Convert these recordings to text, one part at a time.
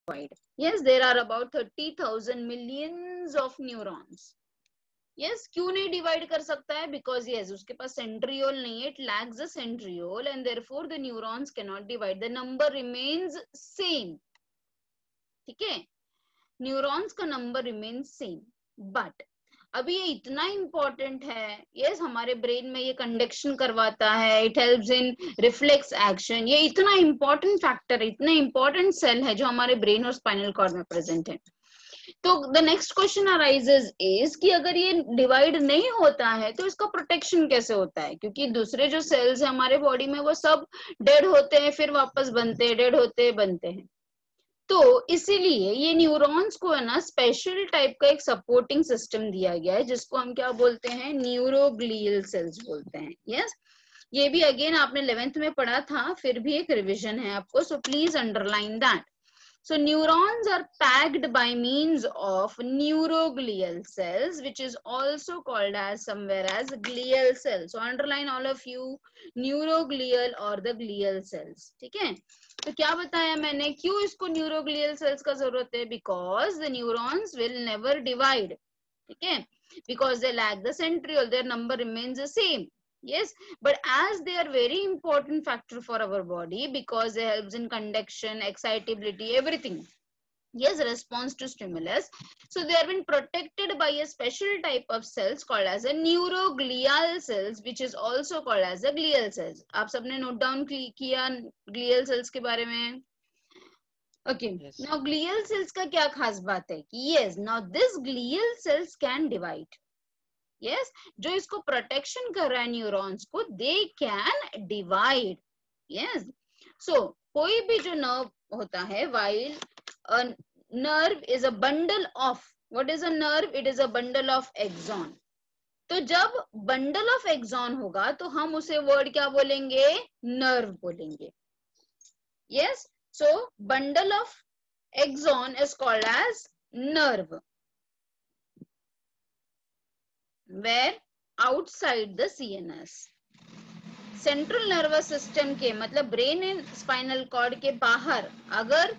divide. Yes, there are about 30,000 millions of neurons. Yes, क्यों नहीं divide कर सकता है? Because yes, उसके पास centriole नहीं है, it lacks a centriole and therefore the neurons cannot divide. The number remains same. ठीक है, neurons का number remains same. But अभी ये इतना इम्पोर्टेंट है, यस हमारे ब्रेन में ये कंडक्शन करवाता है, it helps in reflex action, ये इतना इम्पोर्टेंट फैक्टर है, इतना इम्पोर्टेंट सेल है जो हमारे ब्रेन और स्पाइनल कॉर्ड में प्रेजेंट है. तो the next question arises is कि अगर ये डिवाइड नहीं होता है तो इसका प्रोटेक्शन कैसे होता है, क्योंकि दूसरे जो सेल्स है हमारे बॉडी में वो सब डेड होते हैं फिर वापस बनते हैं, डेड होते हैं बनते हैं. तो इसीलिए ये न्यूरॉन्स को है ना स्पेशल टाइप का एक सपोर्टिंग सिस्टम दिया गया है जिसको हम क्या बोलते हैं, न्यूरोग्लियल सेल्स बोलते हैं. यस, ये भी अगेन आपने 11th में पढ़ा था, फिर भी एक रिवीजन है आपको, सो please underline that. So neurons are packed by means of neuroglial cells, which is also called as somewhere as glial cells. So underline all of you neuroglial or the glial cells. ठीक है, तो क्या बताया मैंने, क्यों इसको neuroglial cells का जरूरत है? Because the neurons will never divide. ठीक है, because they lack the centriole, their number remains the same. Yes, but as they are very important factor for our body because they helps in conduction, excitability, everything. Yes, response to stimulus. So they have been protected by a special type of cells called as a neuroglial cells, which is also called as a glial cells. आप सबने note down किया glial cells के बारे में? Okay. Yes. Now glial cells का क्या खास बात है कि yes, now this glial cells can divide. Yes, जो इसको प्रोटेक्शन कर रहा है न्यूरॉन्स को, they can divide. Yes, so कोई भी जो नर्व होता है, while a nerve is a bundle of, what is a nerve? It is a bundle of axon. तो जब बंडल ऑफ एक्सॉन होगा तो हम उसे वर्ड क्या बोलेंगे? नर्व बोलेंगे. Yes, so bundle of axon is called as nerve. Where outside the CNS, central nervous system के मतलब ब्रेन एंड स्पाइनल कॉर्ड के बाहर अगर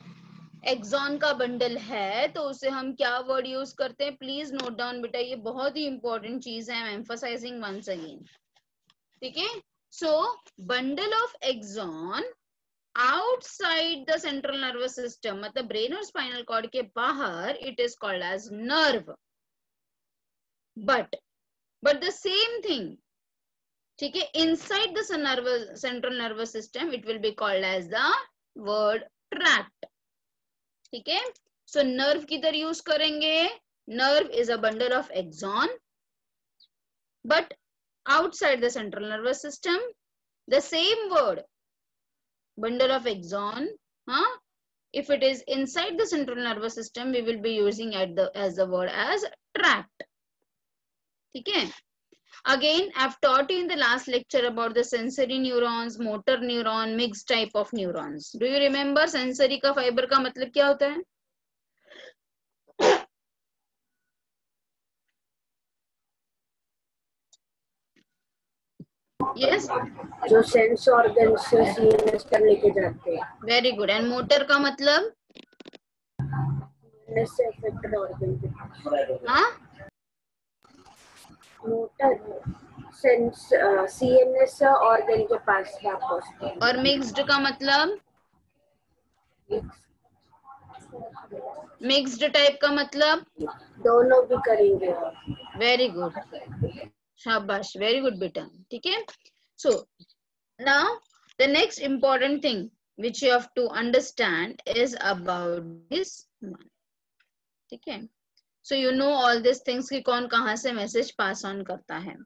एक्सॉन का बंडल है तो उसे हम क्या वर्ड यूज करते हैं? प्लीज नोट डाउन बेटा, ये बहुत ही इंपॉर्टेंट चीज है, I am emphasising once again. ठीक है, so bundle of axon outside the central nervous system, मतलब ब्रेन और स्पाइनल कॉर्ड के बाहर, it is called as nerve. But the same thing, ठीक है, inside the central nervous system it will be called as the word tract. ठीक है, so nerve किधर use करेंगे? Nerve is a bundle of axon, but outside the central nervous system, the same word, bundle of axon. If it is inside the central nervous system, we will be using as the word as tract. ठीक है, again I've taught you in the last lecture about the sensory neurons, motor neuron, mixed type of neurons. Do you remember sensory का fibre का मतलब क्या होता है? Yes, जो sense organ से सीएनएस तक लेके जाते हैं. Very good. एंड मोटर का मतलब? से अफेक्टेड ऑर्गन. हाँ, मोटर सेंस सीएनएस ऑर्गन के पास पहुंचते हैं. और मिक्स्ड का मतलब? मिक्स्ड टाइप का मतलब? दोनों भी करेंगे. वेरी गुड, शाबाश, वेरी गुड बेटा. ठीक है, so now the next important thing which you have to understand is about this one. ठीक है, so you know all these things कि कौन कहाँ से मैसेज पास ऑन करता है.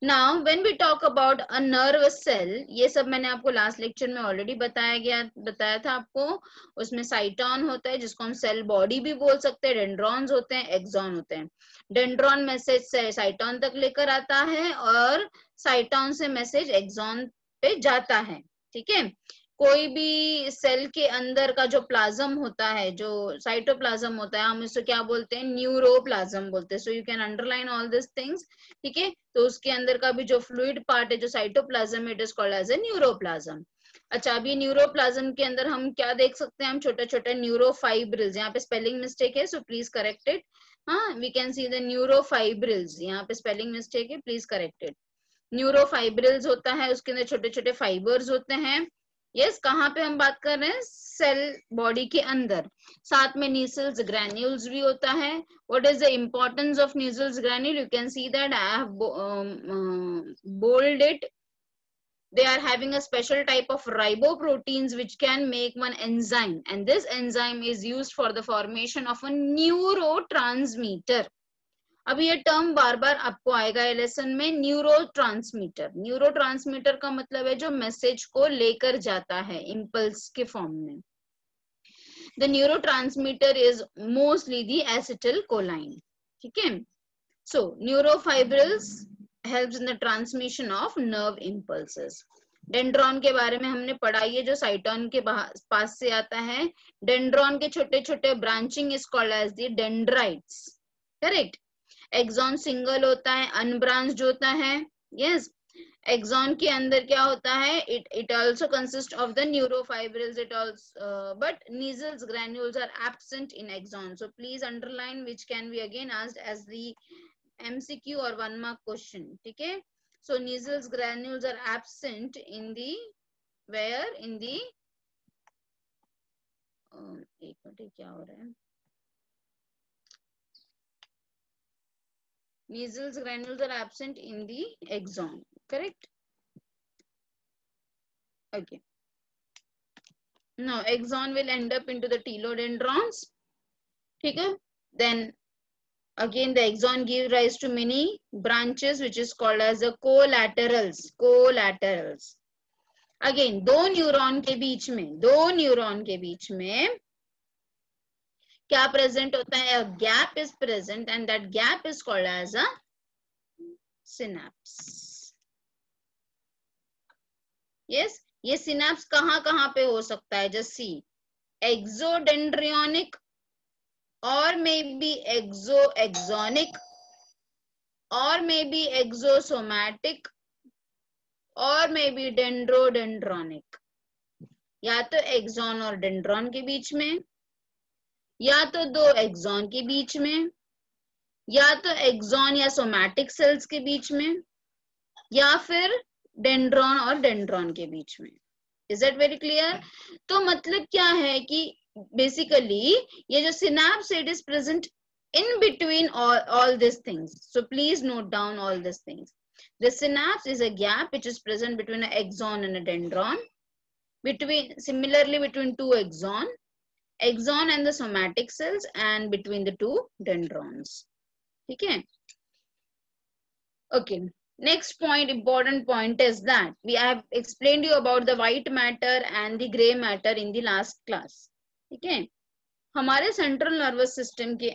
Now when we talk about a nerve cell, ये सब मैंने आपको लास्ट लेक्चर में ऑलरेडी बताया था आपको. उसमें साइटॉन होता है जिसको हम सेल बॉडी भी बोल सकते हैं, डेंड्रॉन्स होते हैं, एक्सॉन होते हैं. डेंड्रॉन मैसेज से साइटॉन तक लेकर आता है और साइटॉन से मैसेज एक्सॉन पे जाता है. ठीक है, कोई भी सेल के अंदर का जो प्लाज्म होता है, जो साइटोप्लाज्म होता है, हम इसको क्या बोलते हैं? न्यूरोप्लाज्म बोलते हैं. सो you can underline all this things. ठीक है, तो उसके अंदर का भी जो फ्लूइड पार्ट है, जो cytoplasm, it is called as a neuroplasm. अच्छा, अभी न्यूरोप्लाज्म के अंदर हम क्या देख सकते हैं, हम छोटे छोटे न्यूरोफाइब्रिल्स, यहाँ पे स्पेलिंग मिस्टेक है सो प्लीज करेक्ट इट। हाँ, वी कैन सी द न्यूरोफाइब्रिल्स, यहाँ पे स्पेलिंग मिस्टेक है, प्लीज करेक्ट इट। न्यूरोफाइब्रिल्स होता है, उसके अंदर छोटे छोटे फाइबर्स होते हैं। यस, कहाँ पे हम बात कर रहे हैं, सेल बॉडी के अंदर। साथ में नीसल्स ग्रैन्यूल्स भी होता है। What is the importance of Nissl's granule, you can see that I have bold it. They are having a special type of riboproteins which can make one enzyme, and this enzyme is used for the formation of a neurotransmitter. अब ये term बार बार आपको आएगा lesson में, neurotransmitter. Neurotransmitter का मतलब है जो message को लेकर जाता है इम्पल्स के फॉर्म में। The neurotransmitter is mostly the acetylcholine, ठीक है। सो न्यूरोफाइब्रिल्स helps in the transmission of nerve impulses. Dendron के बारे में हमने पढ़ा, ये जो साइटोन के पास से आता है, डेंड्रॉन के छोटे छोटे branching is called as the dendrites, correct. Axon single होता है, अनब्रांच्ड होता है। यस, एक्सॉन के अंदर क्या होता है, it also consist of the neurofibrils, it also but Nissl's granules are absent in axon, so please underline which can be again asked as the MCQ or 1 mark question, ठीक है। So Niessel's granules are absent in the where in the एक minute, क्या हो रहा है, Niessel's granules are absent in the axon, correct? Okay. No, axon will end up into the telodendrons, ठीक है। Then again the axon gives rise to many branches which is called as the collaterals. Again दो neuron के बीच में क्या present होता है, a gap is present and that gap is called as a synapse. Yes, ये synapse कहाँ पे हो सकता है, just see, exodendrionic or maybe exonic or maybe exosomatic or maybe dendrodendronic. या तो एक्सॉन और डेंड्रॉन के बीच में, या तो दो एक्सॉन के बीच में, या तो एक्सॉन या सोमैटिक सेल्स के बीच में, या फिर डेंड्रॉन और डेंड्रॉन के बीच में। Is that very clear? तो मतलब क्या है कि बेसिकली ये जो synapse, it is present in between all these things, so please note down all these things. The synapse is a gap which is present between an axon and a dendron, similarly between two axon and the somatic cells, and between the two dendrons, okay? Okay, next point, important point is that we have explained you about the white matter and the gray matter in the last class, okay? हमारे central nervous system के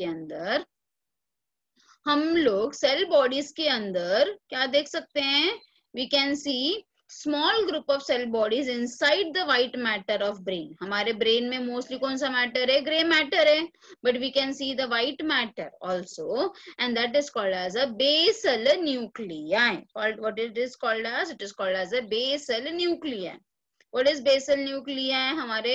अंदर हम लोग cell bodies के अंदर क्या देख सकते हैं, we can see small group of cell bodies inside the white matter of brain. हमारे ब्रेन में मोस्टली कौन सा मैटर है, ग्रे मैटर है, but we can see the white matter also, and that is called as a basal nuclei. What it is called as, it is called as a basal nuclei. What is basal nuclei? हमारे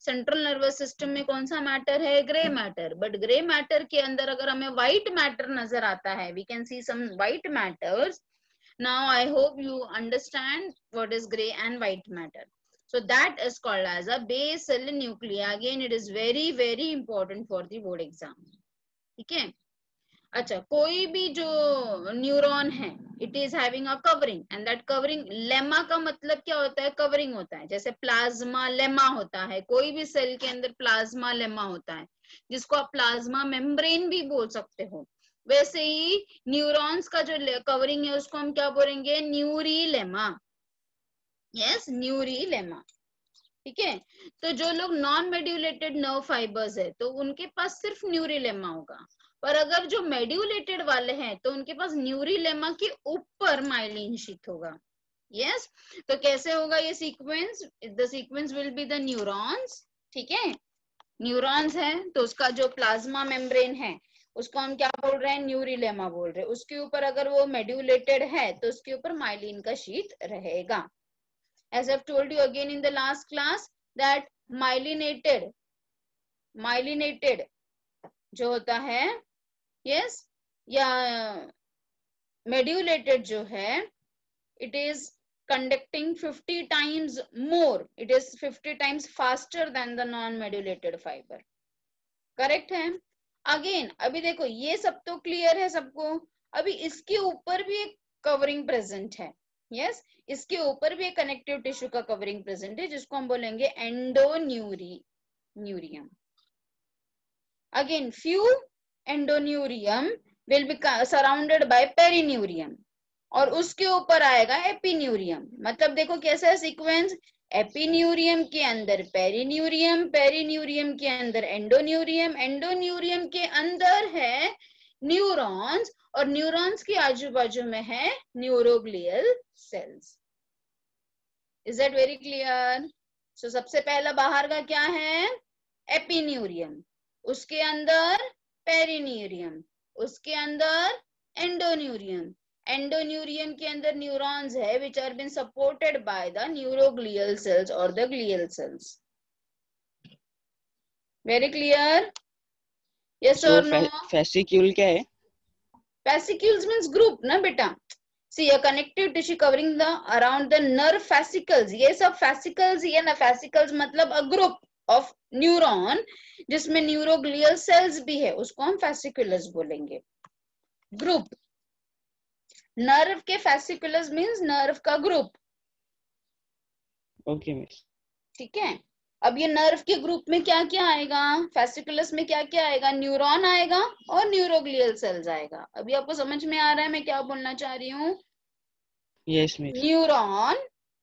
central nervous system में कौन सा matter है, grey matter, but grey matter के अंदर अगर हमें white matter नजर आता है, we can see some white matters. Now I hope you understand what is grey and white matter. So that is called as a basal nuclei. Again, it is very very important for the board exam. ठीक है? अच्छा, कोई भी जो neuron है, it is having a covering, and that covering, lemma का मतलब क्या होता है, कवरिंग होता है। जैसे प्लाज्मा लेमा होता है, कोई भी सेल के अंदर प्लाज्मा लेमा होता है, जिसको आप प्लाज्मा मेम्ब्रेन भी बोल सकते हो। वैसे ही न्यूरॉन्स का जो कवरिंग है उसको हम क्या बोलेंगे, न्यूरीलेमा। यस, न्यूरीलेमा, ठीक है। तो जो लोग नॉन मेड्यूलेटेड नर्व फाइबर्स है तो उनके पास सिर्फ न्यूरीलेमा होगा, पर अगर जो मेड्यूलेटेड वाले हैं तो उनके पास न्यूरीलेमा के ऊपर माइलिन शीथ होगा। यस, तो कैसे होगा ये sequence, the sequence will be the neurons, ठीक है। न्यूरॉन्स है तो उसका जो प्लाज्मा मेम्ब्रेन है उसको हम क्या बोल रहे हैं, न्यूरिलेमा बोल रहे हैं। उसके ऊपर अगर वो मेड्यूलेटेड है तो उसके ऊपर माइलिन का शीट रहेगा। As I've told you again in the last class that myelinated जो होता है, yes, या मेड्यूलेटेड जो है, it is conducting 50 times more, it is 50 times faster than the non-medulated fiber. Correct है? अगेन अभी देखो ये सब तो क्लियर है सबको। अभी इसके ऊपर भी एक कवरिंग प्रेजेंट है, यस, इसके ऊपर भी एक कनेक्टिव टिश्यू का कवरिंग प्रेजेंट है जिसको हम बोलेंगे endoneurium. Again few endoneurium will be surrounded by perineurium और उसके ऊपर आएगा एपिन्यूरियम। मतलब देखो कैसा है सीक्वेंस, एपिन्यूरियम के अंदर पेरिन्यूरियम, पेरिन्यूरियम के अंदर एंडोन्यूरियम, एंडोन्यूरियम के अंदर है न्यूरॉन्स और न्यूरॉन्स के आजू बाजू में है neuroglial cells. Is that very clear? So सबसे पहला बाहर का क्या है, एपिन्यूरियम, उसके अंदर पेरिन्यूरियम, उसके अंदर एंडोन्यूरियम, एंडोन्यूरियम के अंदर न्यूरॉन्स है which are been supported by the neuroglial cells or the glial cells. Very clear? Yes or no? Fascicule क्या है? Fascicules means group ना बेटा। See a connective tissue covering the around the nerve fascicles. ये सब fascicles ही है ना, fascicles मतलब a group of neuron जिसमें neuroglial cells भी है, उसको हम fasciculus बोलेंगे, ग्रुप। नर्व के fasciculus मीन्स नर्व का ग्रुप। Okay miss. ठीक है, अब ये नर्व के ग्रुप में क्या क्या आएगा, fasciculus में क्या क्या आएगा, न्यूरॉन आएगा और न्यूरोग्लियल सेल्स आएगा। अभी आपको समझ में आ रहा है मैं क्या बोलना चाह रही हूँ? Yes miss. Neuron,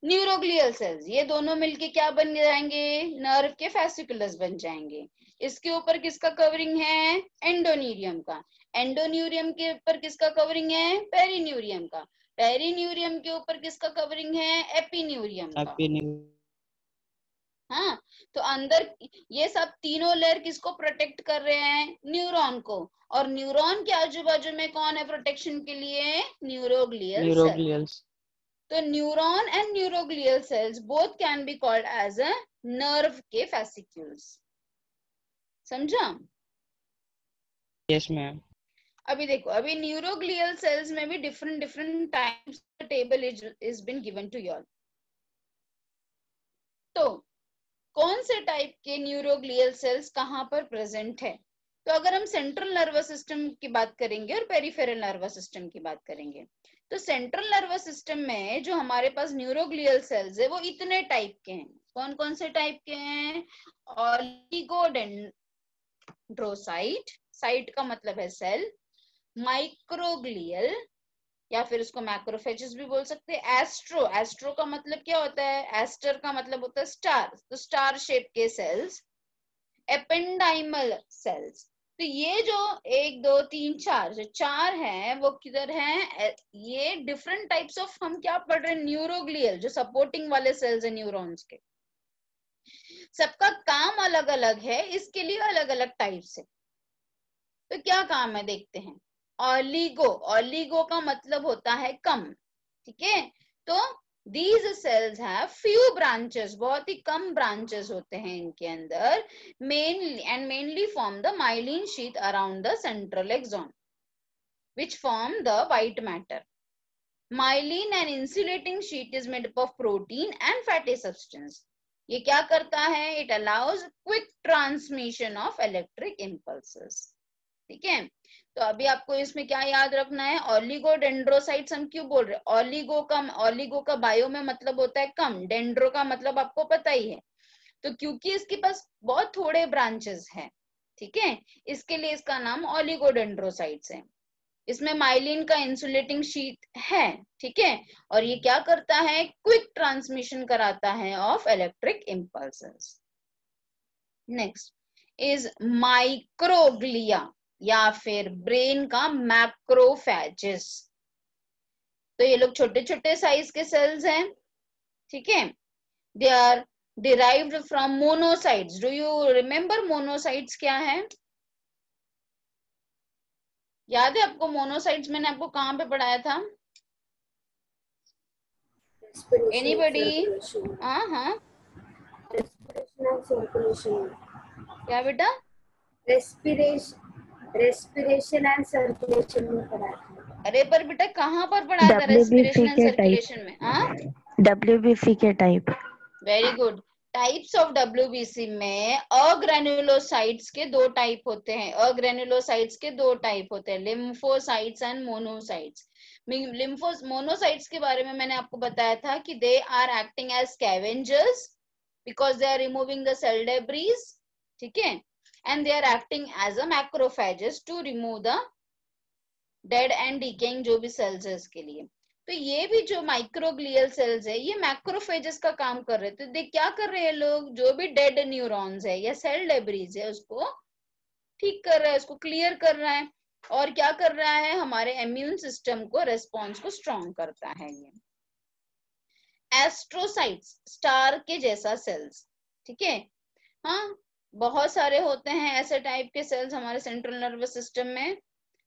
neuroglial sales, ये दोनों मिलके क्या बन जाएंगे, नर्व के fasciculus बन जाएंगे। इसके ऊपर किसका कवरिंग है, एंडोन्यूरियम का, एंडोन्यूरियम के ऊपर किसका कवरिंग है, पेरिन्यूरियम का, पेरिन्यूरियम के ऊपर किसका कवरिंग है, एपिन्यूरियम का। हाँ, तो अंदर ये सब तीनों लेयर किसको प्रोटेक्ट कर रहे हैं, न्यूरॉन को, और न्यूरॉन के आजू बाजू में कौन है प्रोटेक्शन के लिए, न्यूरोग्लियल सेल्स। तो neuron and neuroglial cells both can be called as a nerve के fascicules। समझा? Yes ma'am. अभी देखो, अभी न्यूरोग्लियल सेल्स में भी डिफरेंट टाइप्स का table is been given to you all. तो कौन से टाइप के न्यूरोग्लियल सेल्स कहाँ पर प्रेजेंट है? तो अगर हम सेंट्रल नर्वस सिस्टम की बात करेंगे और पेरिफेरल नर्वस सिस्टम की बात करेंगे, तो सेंट्रल नर्वस सिस्टम में जो हमारे पास न्यूरोग्लियल सेल्स है वो इतने टाइप के हैं। कौन कौन से टाइप के हैं? ऑलिगोडेंड्रोसाइट, साइट का मतलब है सेल, माइक्रोग्लियल या फिर उसको मैक्रोफेजेस भी बोल सकते हैं, एस्ट्रो, एस्ट्रो का मतलब क्या होता है, एस्टर का मतलब होता है स्टार, तो स्टार शेप के सेल्स, एपेंडाइमल सेल्स। तो ये जो 1 2 3 4 जो 4 हैं वो किधर हैं, ये डिफरेंट टाइप्स ऑफ, हम क्या पढ़ रहे हैं, न्यूरोग्लियल, जो सपोर्टिंग वाले सेल्स है न्यूरॉन्स के, सबका काम अलग अलग है, इसके लिए अलग अलग टाइप्स है। तो क्या काम है देखते हैं। ऑलिगो, ऑलिगो का मतलब होता है कम, ठीक है, तो these cells have few branches, बहुत ही कम ब्रांचेस होते हैं इनके अंदर, mainly form the myelin sheath around the central axon which form the white matter. Myelin and insulating sheet is made up of protein and fatty substance. ये क्या करता है, it allows quick transmission of electric impulses। ठीक है, तो अभी आपको इसमें क्या याद रखना है, ऑलिगोडेंड्रोसाइट्स हम क्यों बोल रहे हैं, ऑलिगो का बायो में मतलब होता है कम, डेंड्रो का मतलब आपको पता ही है, तो क्योंकि इसके पास बहुत थोड़े ब्रांचेस हैं, ठीक है, इसके लिए इसका नाम ऑलिगोडेंड्रोसाइट्स है। इसमें माइलिन का इंसुलेटिंग शीट है, ठीक है, और ये क्या करता है, क्विक ट्रांसमिशन कराता है of electric impulses. Next is microglia या फिर ब्रेन का मैक्रोफेजेस। तो ये लोग छोटे छोटे साइज के सेल्स हैं, ठीक है, they are derived from monocytes. Do you remember monocytes क्या है? याद है आपको मोनोसाइट्स मैंने आपको कहाँ पे पढ़ाया था? एनीबडी? हाँ हाँ, रेस्पिरेशन एंड सर्कुलेशन। क्या बेटा? रेस्पिरेशन एंड सर्कुलेशन में पढ़ा था। अरे पर बेटा कहाँ पर पढ़ाया था रेस्पिरेशन एंड सर्कुलेशन में? हाँ, WBC के type. Very good. Types of WBC में अग्रेन्युलोसाइट्स के दो टाइप होते हैं। अग्रेन्युलोसाइट्स के दो टाइप होते हैं, लिम्फोसाइट्स एंड मोनोसाइट्स। मोनोसाइट्स के बारे में मैंने आपको बताया था कि they are acting as scavengers because they are removing the cell debris, ठीक है, and they are acting as a macrophages to remove the dead and decaying जो भी सेल्स है इसके लिए। तो ये भी जो माइक्रोग्लियल सेल्स है ये मैक्रोफेजेस का काम कर रहे थे। तो क्या कर रहे हैं लोग? जो भी डेड न्यूरॉन्स है या सेल डेब्रीज है उसको ठीक कर रहा है, उसको क्लियर कर रहा है। और क्या कर रहा है? हमारे इम्यून सिस्टम को, रेस्पॉन्स को स्ट्रॉन्ग करता है ये। एस्ट्रोसाइट्स, स्टार के जैसा सेल्स, ठीक है। हाँ, बहुत सारे होते हैं ऐसे टाइप के सेल्स हमारे सेंट्रल नर्वस सिस्टम में।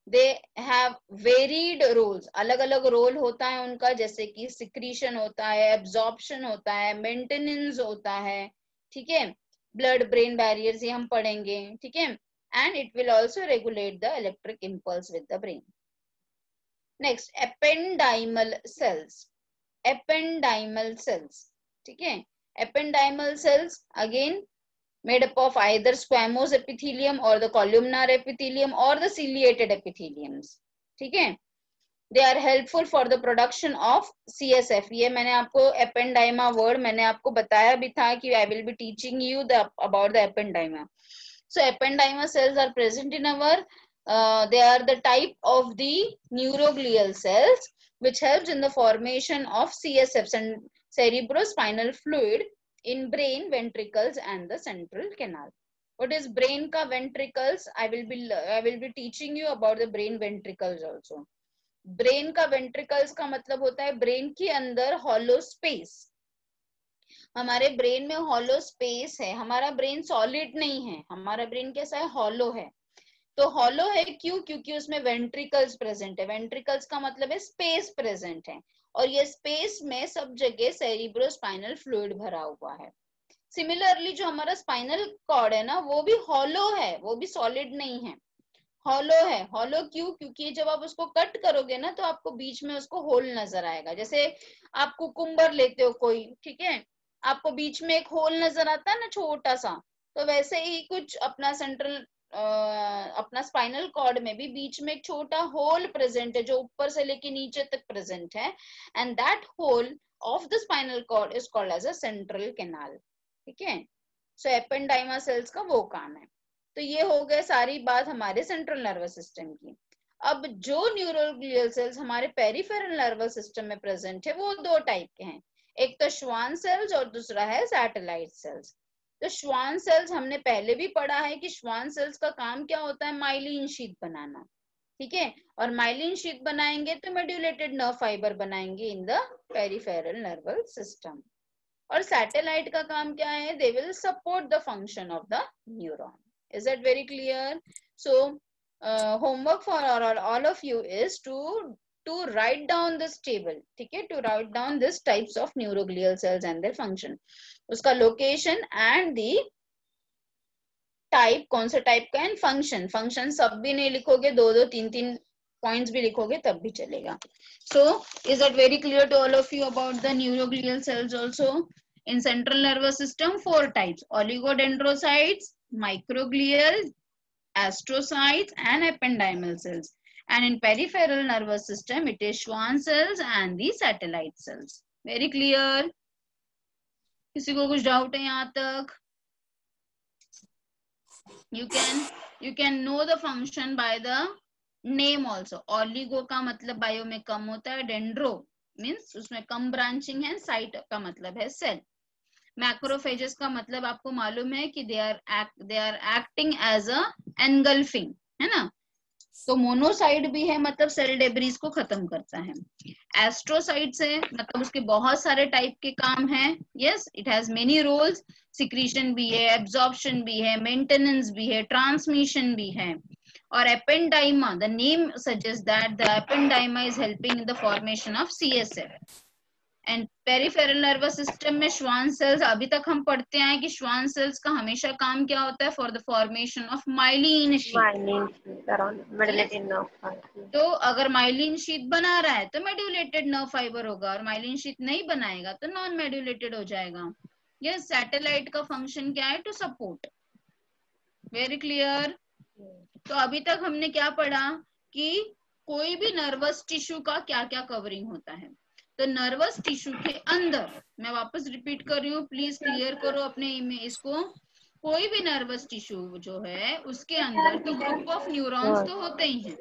दे हैव वेरीड रोल्स, अलग अलग रोल होता है उनका, जैसे कि सिक्रीशन होता है, एब्जॉर्प्शन होता है, मेंटेनेंस होता है, ठीक है, ब्लड ब्रेन बैरियर्स ये हम पढ़ेंगे, ठीक है, and it will also regulate the electric impulse with the brain. Next, ependymal sales. Ependymal sales, ठीक है, ependymal sales again made up of either squamous epithelium or the columnar epithelium or the ciliated epitheliums, ठीक है। they are helpful for the production of CSF। ये मैंने आपको एपेंडाइमा word मैंने आपको बताया भी था कि I will be teaching you about the ependyma। so ependyma cells are present in our they are the type of the neuroglial cells which helps in the formation of CSFs and cerebrospinal fluid in brain ventricles and the central canal। what is brain ka ventricles? I will be teaching you about the brain ventricles also। brain का ventricles का मतलब होता है brain के अंदर hollow space। हमारे brain में hollow space है, हमारा ब्रेन सॉलिड नहीं है, हमारा ब्रेन कैसा है? hollow है। तो hollow है क्यों? क्योंकि उसमें ventricles प्रेजेंट है। ventricles का मतलब है स्पेस प्रेजेंट है, और ये स्पेस में सब जगह सेरिब्रोस्पाइनल फ्लूइड भरा हुआ है। सिमिलरली जो हमारा स्पाइनल कॉर्ड है ना वो भी हॉलो है, वो भी सॉलिड नहीं है, हॉलो है। हॉलो क्यों? क्योंकि जब आप उसको कट करोगे ना तो आपको बीच में उसको होल नजर आएगा। जैसे आप कुकुम्बर लेते हो कोई, ठीक है, आपको बीच में एक होल नजर आता है ना छोटा सा, तो वैसे ही कुछ अपना सेंट्रल अपना स्पाइनल कॉर्ड में भी बीच में एक छोटा होल प्रेजेंट है जो ऊपर से लेके नीचे तक प्रेजेंट है, and that whole of the spinal cord is called as a central canal, ठीक है। सो एपेंडाइमा सेल्स का वो काम है। तो ये हो गए सारी बात हमारे सेंट्रल नर्वस सिस्टम की। अब जो न्यूरोग्लियल सेल्स हमारे पेरिफेरल नर्वस सिस्टम में प्रेजेंट है वो दो टाइप के हैं, एक तो श्वान सेल्स और दूसरा है सैटेलाइट सेल्स। तो श्वान सेल्स हमने पहले भी पढ़ा है कि श्वान सेल्स का काम क्या होता है? माइलिन शीथ बनाना, ठीक है, और माइलिन शीथ बनाएंगे तो मेड्यूलेटेड नर्व फाइबर बनाएंगे in the peripheral nervous system. और सैटेलाइट का काम क्या है? They will support the function of the neuron. Is that very clear? So homework for all of you is to write down this table, ठीक है, to write down this types of neuroglial cells and their function, उसका location and the type, कौन सा type का, and function. Function सब भी नहीं लिखोगे, दो दो तीन तीन पॉइंट्स भी लिखोगे तब भी चलेगा। So is that very clear to all of you about the neuroglial cells also? In central nervous system 4 types, oligodendrocytes, microglial, astrocytes and ependymal cells, and in peripheral nervous system it is Schwann cells and the satellite cells। very clear? किसी को कुछ doubt है यहाँ तक? you can know the function by the name also। oligo का मतलब bio में कम होता है, डेंड्रो मीन्स उसमें कम ब्रांचिंग है, साइट का मतलब है सेल, मैक्रोफेजेस का मतलब आपको मालूम है कि they are acting as a engulfing, है ना। तो मोनोसाइट भी है मतलब सेल डेब्रीज को खत्म करता है। एस्ट्रोसाइट्स है मतलब उसके बहुत सारे टाइप के काम है। Yes, it has many roles, secretion भी है, एब्जॉर्प्शन भी है, मेंटेनेंस भी है, ट्रांसमिशन भी है। or ependyma. The name suggests that the ependyma is helping in the formation of CSF. And peripheral nervous system में श्वान सेल्स, अभी तक हम पढ़ते हैं कि श्वान सेल्स का हमेशा काम क्या होता है, for the formation of myelin sheath. तो अगर माइलिन शीथ बना रहा है तो मेड्यूलेटेड नर्व फाइबर होगा, और माइलिन शीथ नहीं बनाएगा तो नॉन मेड्यूलेटेड हो जाएगा। ये सैटेलाइट का फंक्शन क्या है, टू सपोर्ट। Very clear. तो अभी तक हमने क्या पढ़ा कि कोई भी नर्वस टिश्यू का क्या क्या कवरिंग होता है। तो नर्वस टिश्यू के अंदर, मैं वापस रिपीट कर रही हूँ, प्लीज क्लियर करो अपने इसको, कोई भी नर्वस टिश्यू जो है उसके अंदर तो ग्रुप ऑफ न्यूरॉन्स तो होते ही हैं।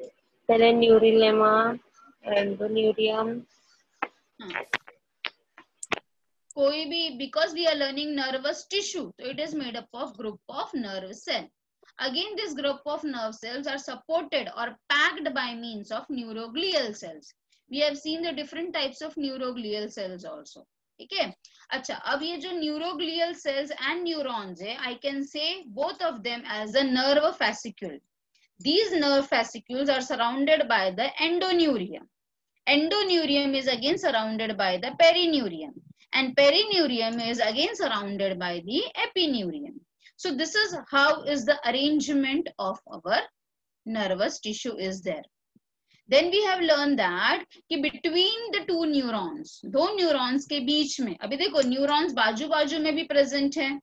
पहले न्यूरिलेमा, एंडोन्यूरियम, कोई भी, because we are learning nervous tissue, तो it is made up of group of nerve cell. Again, this group of nerve cells are supported or packed by means of neuroglial cells. We have seen the different types of neuroglial cells also. ठीक है। अच्छा, अब ये जो neuroglial cells and neurons है, I can say both of them as a nerve fascicule. These nerve fascicules are surrounded by the endoneurium. Endoneurium is again surrounded by the perineurium, and perineurium is again surrounded by the epineurium. So this is how is the arrangement of our nervous tissue is there. Then we have learned that कि between the two neurons, दो neurons के बीच में, अभी देखो neurons बाजू बाजू में भी present है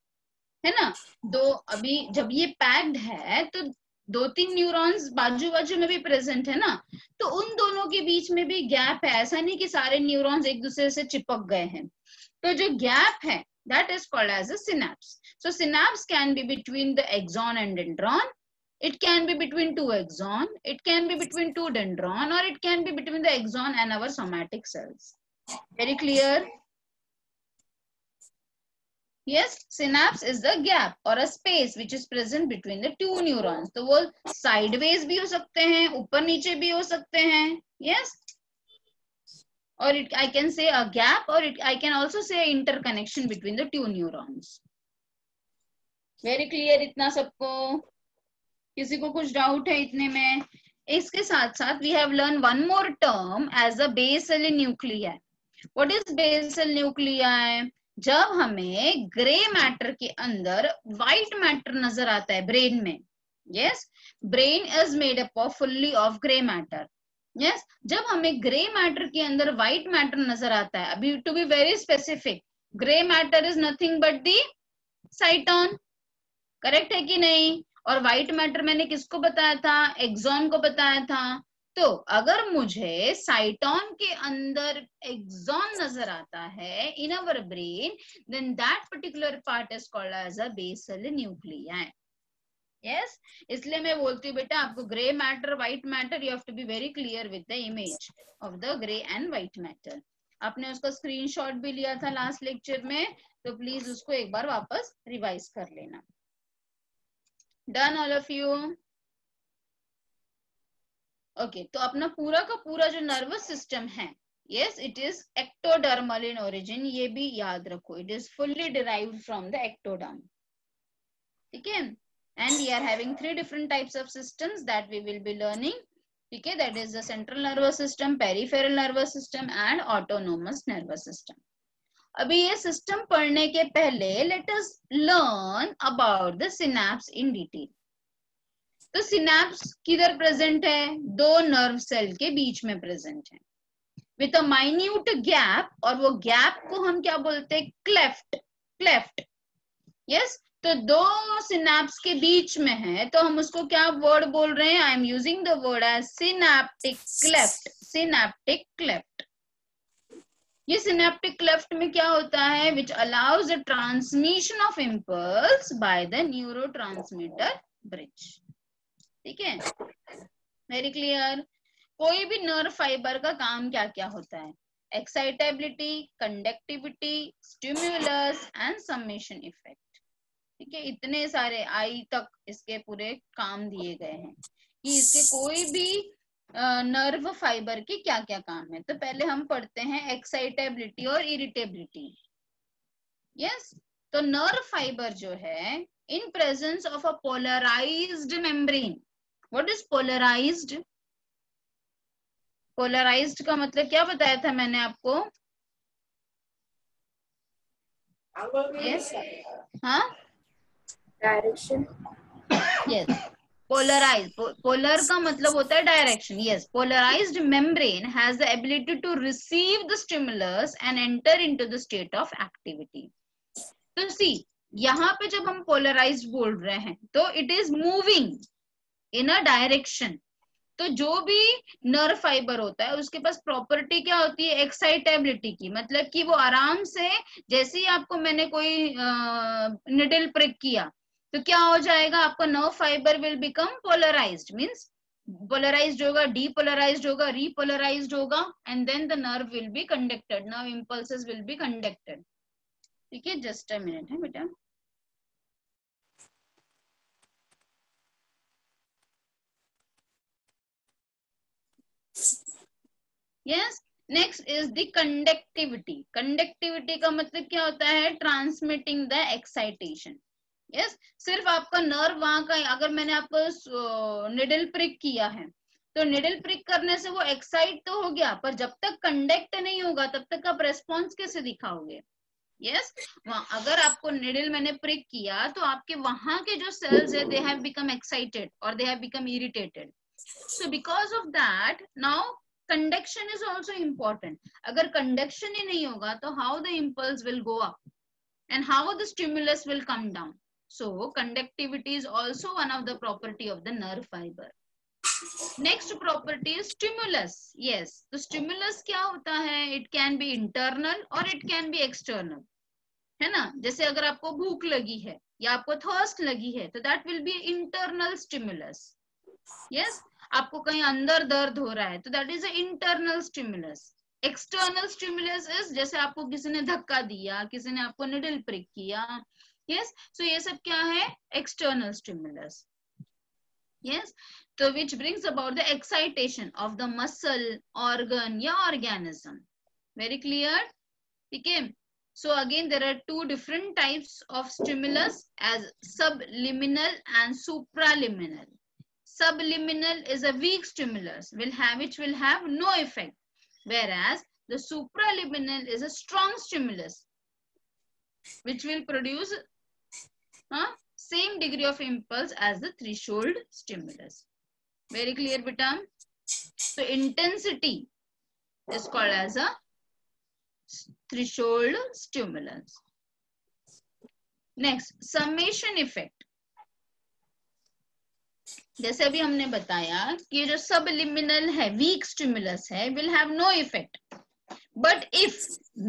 ना, दो, अभी जब ये packed है तो दो तीन न्यूरॉन्स बाजू बाजू में भी प्रेजेंट है ना, तो उन दोनों के बीच में भी गैप है, ऐसा नहीं कि सारे न्यूरॉन्स एक दूसरे से चिपक गए हैं। तो जो गैप है that is called as a synapse. So synapse can be between the axon and dendron, it can be between two axon, it can be between two dendron, or it can be between the axon and our somatic cells. Very clear? Yes, synapse is the gap or a space which is present between the two neurons. तो वो sideways भी हो सकते हैं, ऊपर नीचे भी हो सकते हैं. Yes, or I can say a gap, or I can also say interconnection between the two neurons. Very clear इतना सबको? किसी को कुछ डाउट है इतने में? इसके साथ साथ we have learned one more term as a basal nuclei. What is basal nuclei? जब हमें ग्रे मैटर के अंदर व्हाइट मैटर नजर आता है ब्रेन में, yes, brain is made up off fully of grey matter, yes, जब हमें ग्रे मैटर के अंदर व्हाइट मैटर नजर आता है, अभी to be very specific, grey matter is nothing but the cyton, correct है कि नहीं? और व्हाइट मैटर मैंने किसको बताया था? एक्सॉन को बताया था। तो अगर मुझे साइटोन के अंदर एक्सॉन नजर आता है in our brain, then that particular part is called as a basal nuclei. Yes, इसलिए मैं बोलती हूँ बेटा, आपको grey matter, white matter, you have to be very clear with the image of the grey and white matter. आपने उसका screenshot भी लिया था लास्ट लेक्चर में, तो प्लीज उसको एक बार वापस रिवाइज कर लेना। Done all of you? Okay, तो अपना पूरा का पूरा जो नर्वस सिस्टम है, yes, it is ectodermal in origin, ये भी याद रखो, it is fully derived from the ectoderm, ठीक है? And we are having 3 different types of systems that we will be learning, ठीक है? That is the central nervous system, peripheral nervous system and autonomous nervous system. अभी ये system पढ़ने के पहले let us learn about the synapse in detail. तो synapse किधर present है? दो नर्व सेल के बीच में प्रेजेंट है विथ अ माइन्यूट गैप, और वो गैप को हम क्या बोलते हैं? क्लेफ्ट। Cleft, yes. तो दो सिनैप्स के बीच में है, तो हम उसको क्या वर्ड बोल रहे हैं? I am using the word as synaptic cleft. Synaptic cleft. ये सिनैप्टिक क्लेफ्ट में क्या होता है? Which allows the transmission of impulse by the neurotransmitter bridge, ठीक है? Very clear. कोई भी नर्व फाइबर का काम क्या क्या होता है? Excitability, conductivity, stimulus and summation effect, ठीक है? इतने सारे आई तक इसके पूरे काम दिए गए हैं कि इसके कोई भी नर्व फाइबर के क्या क्या काम है। तो पहले हम पढ़ते हैं एक्साइटेबिलिटी और इरिटेबिलिटी। यस, तो नर्व फाइबर जो है, in presence of a polarised membrane, what is polarised? Polarised का मतलब क्या बताया था मैंने आपको? यस, हाँ, डायरेक्शन। यस, पोलराइज, पोलर का मतलब होता है direction. Yes, polarised membrane has the ability to receive the stimulus and enter into the state of activity. तो सी, यहाँ पे जब हम पोलराइज्ड बोल रहे हैं तो it is moving in a direction. तो जो भी नर्व फाइबर होता है उसके पास प्रॉपर्टी क्या होती है? एक्साइटेबिलिटी की, मतलब कि वो आराम से, जैसे ही आपको मैंने कोई निडल प्रिक किया तो क्या हो जाएगा? आपका nerve fibre will become polarised, means polarised होगा, डीपोलराइज्ड होगा, रीपोलराइज्ड होगा, and then the nerve will be conducted, nerve impulses will be conducted. ठीक है, जस्ट अ मिनट है बेटा। Yes, next is the conductivity. Conductivity का मतलब क्या होता है? Transmitting the excitation. यस, सिर्फ आपका नर्व वहां का, अगर मैंने आपको निडल प्रिक किया है तो निडल प्रिक करने से वो एक्साइट तो हो गया, पर जब तक कंडक्ट नहीं होगा तब तक आप रेस्पॉन्स कैसे दिखाओगे? यस, अगर आपको निडल मैंने प्रिक किया तो आपके वहां के जो सेल्स है दे हैव बिकम एक्साइटेड और they have become irritated. So because of that now conduction is also important. अगर कंडक्शन ही नहीं होगा तो how the impulse will go up and how the stimulus will come down? So conductivity is also one of the property of the nerve fiber. Next property is stimulus. Yes, तो stimulus क्या होता है? It can be internal or it can be external, है ना? जैसे अगर आपको भूख लगी है या आपको थर्स्ट लगी है तो that will be internal stimulus. Yes, आपको कहीं अंदर दर्द हो रहा है तो that is an internal stimulus. External stimulus is जैसे आपको किसी ने धक्का दिया, किसी ने आपको निडल प्रिक किया। यस, सो ये सब क्या है? External stimulus. यस, तो which brings about the excitation of the muscle, organ या ऑर्गेनिज्म। Very clear? ठीक है, so again there are two different types of stimulus as subliminal and supraliminal. Subliminal is a weak stimulus which will have no effect, whereas the supraliminal is a strong stimulus which will produce same degree of impulse as the threshold stimulus. Very clear beta? So intensity is called as a threshold stimulus. Next, summation effect. जैसे अभी हमने बताया कि जो subliminal है, weak stimulus है, will have no effect, but if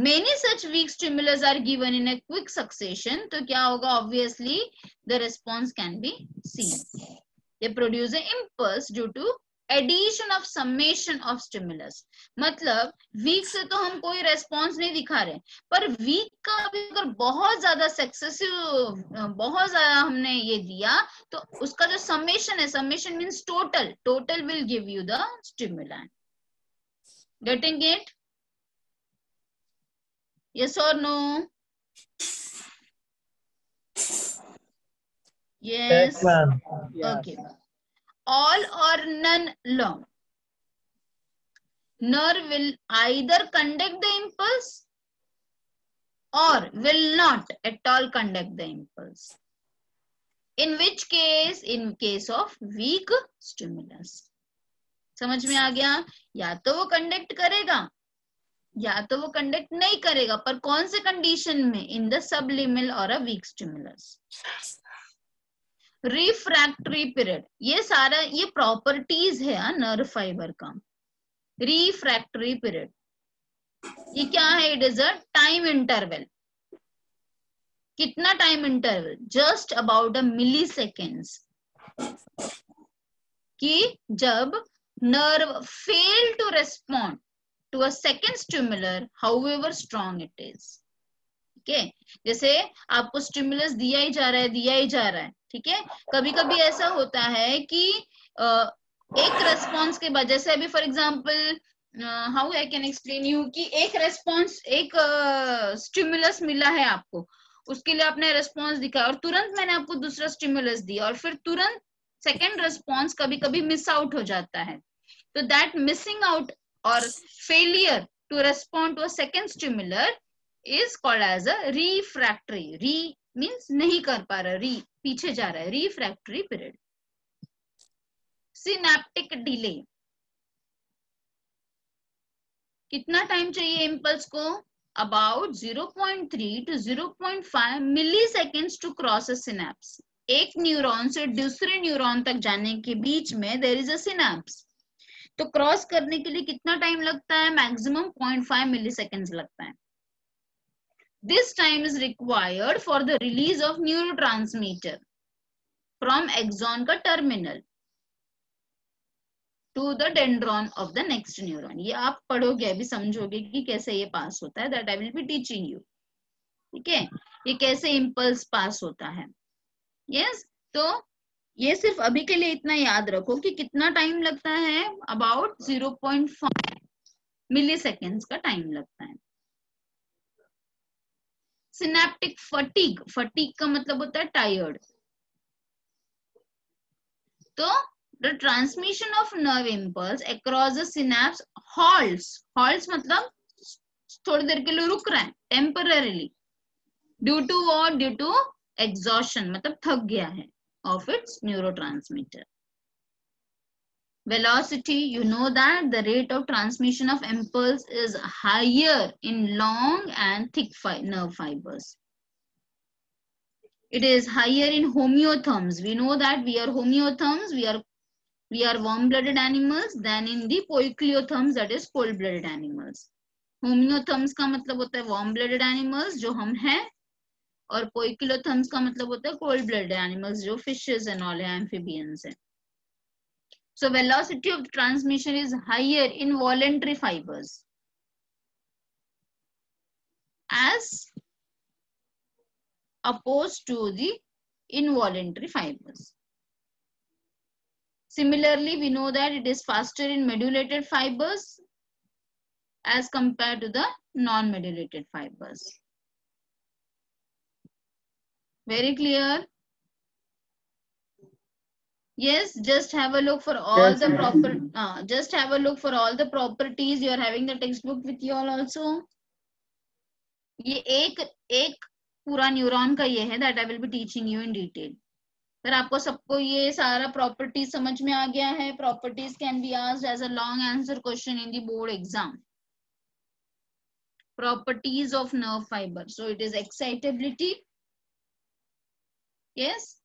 many such weak stimulus are given in a quick succession तो क्या होगा? Obviously the response can be seen. They produce a impulse due to addition of summation of stimulus. मतलब weak से तो हम कोई response नहीं दिखा रहे, पर वीक का अगर बहुत ज्यादा सक्सेसिव, बहुत ज्यादा हमने ये दिया तो उसका जो समेशन है, summation means total, total will give you the stimulant. Getting it? yes or no? yes ma'am. okay. all or none long. Nerve will either conduct the impulse or will not at all conduct the impulse. In which case? In case of weak stimulus. समझ में आ गया? या तो वो conduct करेगा या तो वो कंडक्ट नहीं करेगा, पर कौन से कंडीशन में? इन द सबलिमिनल और a weak stimulus. Refractory period, ये सारा ये प्रॉपर्टीज है नर्व फाइबर का। रिफ्रैक्टरी पीरियड ये क्या है? It is a time interval. कितना time interval? Just about a milliseconds, कि जब nerve fail to respond to a second stimulus however strong it is. ठीक है, जैसे आपको स्टिमुलस दिया ही जा रहा है, ठीक है। कभी कभी ऐसा होता है कि एक रेस्पॉन्स के बाद, जैसे अभी for example how I can explain you, कि एक रेस्पॉन्स, एक स्टिमुलस मिला है आपको, उसके लिए आपने रेस्पॉन्स दिखाया और तुरंत मैंने आपको दूसरा स्टिमुलस दिया और फिर तुरंत सेकेंड रेस्पॉन्स कभी कभी मिस आउट हो जाता है. तो दैट मिसिंग आउट और failure to respond to a second stimulus is called as a refractory. Re means नहीं कर पा रहा, री पीछे जा रहा है, रिफ्रैक्टरी पीरियड. सिनेप्टिक डिले, कितना टाइम चाहिए इम्पल्स को? About 0.3 to 0.5 milliseconds to cross a synapse. एक न्यूरॉन से दूसरे न्यूरॉन तक जाने के बीच में देयर इज अ सिनेप्स. तो क्रॉस करने के लिए कितना टाइम लगता है? मैक्सिमम 0.5 मिली सेकेंड्स लगता है. This time is required for the release of neurotransmitter from axon का terminal to the dendron of the next neuron. ये आप पढ़ोगे, अभी समझोगे कि कैसे ये पास होता है. That I will be teaching you. ठीक है, ये कैसे इम्पल्स पास होता है. यस, तो ये सिर्फ अभी के लिए इतना याद रखो कि कितना टाइम लगता है. अबाउट 0.5 मिली सेकेंड्स का टाइम लगता है. सिनेप्टिक फटीग, फटीग का मतलब होता है टायर्ड. तो the transmission of nerve impulse across the synapse halts. halts मतलब थोड़ी देर के लिए रुक रहा है, temporarily, due to what? due to exhaustion, मतलब थक गया है of its neurotransmitter. Velocity, you know that the rate of transmission of impulse is higher in long and thick nerve fibers. It is higher in homeotherms. We know that we are homeotherms, we are warm-blooded animals, than in the poikilothers, that is cold-blooded animals. Homeotherms का मतलब होता है warm-blooded animals जो हम हैं, और poikilothers का मतलब होता है cold-blooded animals जो fishes and all है, amphibians हैं. So velocity of transmission is higher in voluntary fibers as opposed to the involuntary fibers. Similarly, we know that it is faster in medulated fibers as compared to the non-medulated fibers. Very clear? Yes, just have a look for all the proper. Just have a look for all the properties. You are having the textbook with you all also. ये एक पूरा neuron का ये है, that I will be teaching you in detail. फिर आपको सबको ये सारा प्रॉपर्टीज समझ में आ गया है. Properties can be asked as a long answer question in the board exam. Properties of nerve fiber. So it is excitability. Yes.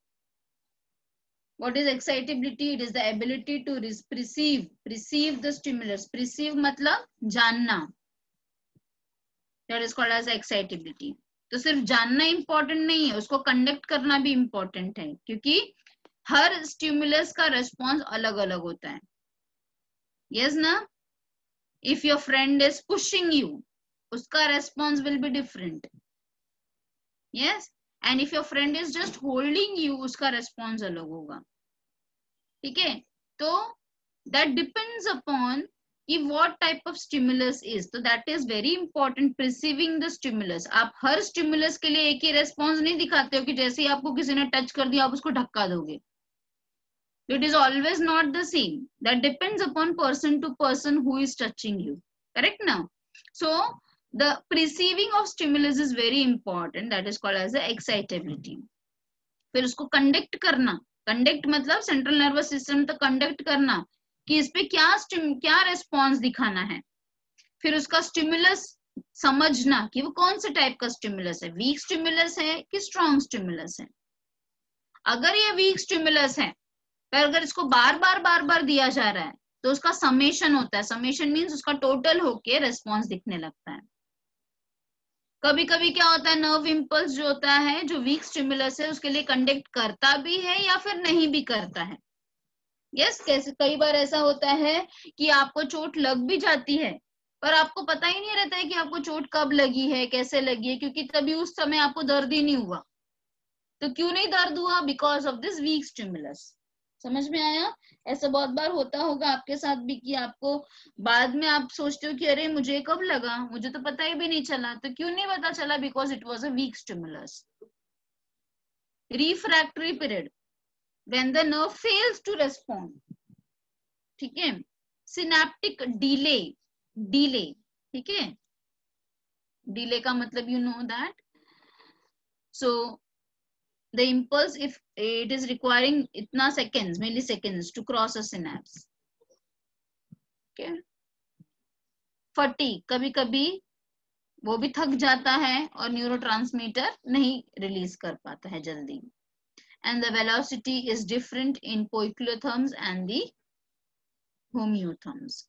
What is excitability? It is the ability to perceive the stimulus. Perceive मतलब जानना. That is called as excitability. तो सिर्फ जानना important नहीं है, उसको conduct करना भी इम्पोर्टेंट है, क्योंकि हर स्टिमुलस का रेस्पॉन्स अलग अलग होता है. यस ना? If your friend is pushing you, उसका response will be different. Yes, and if your friend is just holding you, उसका रेस्पॉन्स अलग होगा. ठीक है, तो दैट डिपेंड्स अपॉन कि what type of stimulus is. तो that is very important, perceiving the stimulus. आप हर stimulus के लिए एक ही response नहीं दिखाते हो कि जैसे ही आपको किसी ने टच कर दिया आप उसको धक्का दोगे. It is always not the same. That depends upon person to person who is touching you. Correct now? So the perceiving of stimulus is very important. That is called as the excitability. फिर उसको conduct करना. Conduct मतलब central nervous system तक conduct करना कि इस पे क्या रेस्पॉन्स दिखाना है. फिर उसका स्टिमुलस समझना कि वो कौन से टाइप का स्टिमुलस है, वीक स्टिमुलस है कि स्ट्रॉन्ग स्टिमुलस है. अगर ये वीक स्टिमुलस है, पर अगर इसको बार बार दिया जा रहा है तो उसका समेशन होता है. समेशन मीन्स उसका टोटल होके रेस्पॉन्स दिखने लगता है. कभी कभी क्या होता है, नर्व इम्पल्स जो होता है, जो वीक स्टिमुलस है, उसके लिए कंडक्ट करता भी है या फिर नहीं भी करता है. यस, कैसे कई बार ऐसा होता है कि आपको चोट लग भी जाती है पर आपको पता ही नहीं रहता है कि आपको चोट कब लगी है, कैसे लगी है, क्योंकि तभी उस समय आपको दर्द ही नहीं हुआ. तो क्यों नहीं दर्द हुआ? Because of this weak stimulus. समझ में आया? ऐसा बहुत बार होता होगा आपके साथ भी कि आपको बाद में आप सोचते हो कि अरे मुझे कब लगा, मुझे तो पता ही भी नहीं चला. तो क्यों नहीं पता चला? Because it was a weak stimulus. Refractory period. when the nerve fails to respond. ठीक है, सिनेप्टिक डिले, डिले, ठीक है, डिले का मतलब you know that. So the impulse, if it is requiring इतना seconds, milliseconds to cross a synapse. Okay. Fatigue, कभी कभी वो भी थक जाता है और न्यूरोट्रांसमीटर नहीं रिलीज कर पाता है जल्दी. And the velocity is different in poikilotherms and the homeotherms.